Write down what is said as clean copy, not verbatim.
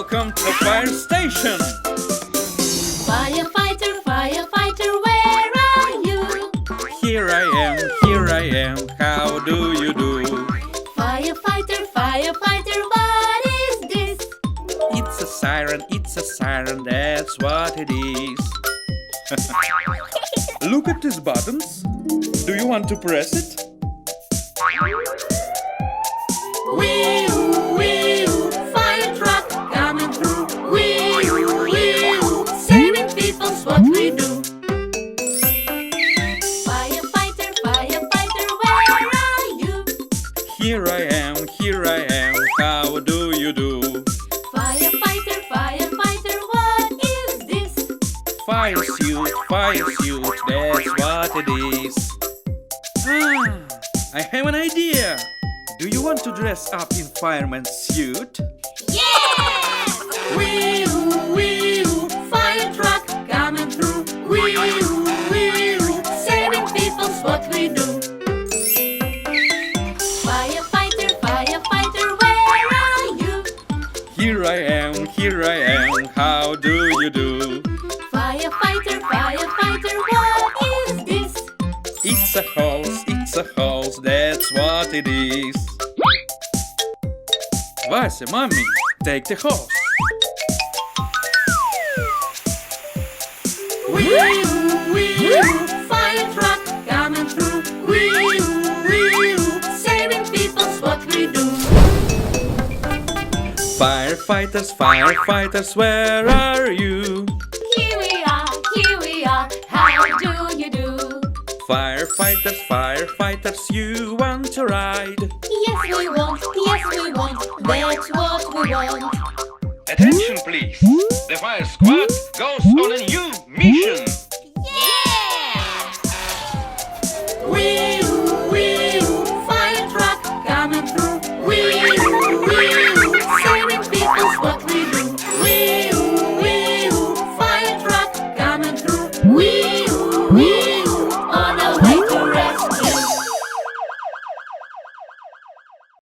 Welcome to the fire station. Firefighter, firefighter, where are you? Here I am, how do you do? Firefighter, firefighter, what is this? It's a siren, that's what it is. Look at these buttons. Do you want to press it? Wee-oo, wee-oo, fire truck coming through. Wee-oo, wee-oo, saving people's what we do. Firefighter, firefighter, where are you? Here I am, how do you do? Firefighter, firefighter, what is this? Fire suit, that's what it is. I have an idea. Do you want to dress up in fireman's suit? Yeah! Wee-oo, wee-oo, fire truck coming through. Wee-oo, wee-oo, saving people's what we do. Firefighter, firefighter, where are you? Here I am, how do you do? Firefighter, firefighter, what is this? It's a hose, that's what it is. Вася, mommy, take the hose. Wee-oo, wee-oo, fire truck coming through. Wee-oo, wee-oo, saving people's what we do. Firefighters, where are you? Here we are, how do you do? Firefighters, you want to ride? Yes we want, that's what we want. Attention please! The fire squad goes on a new mission!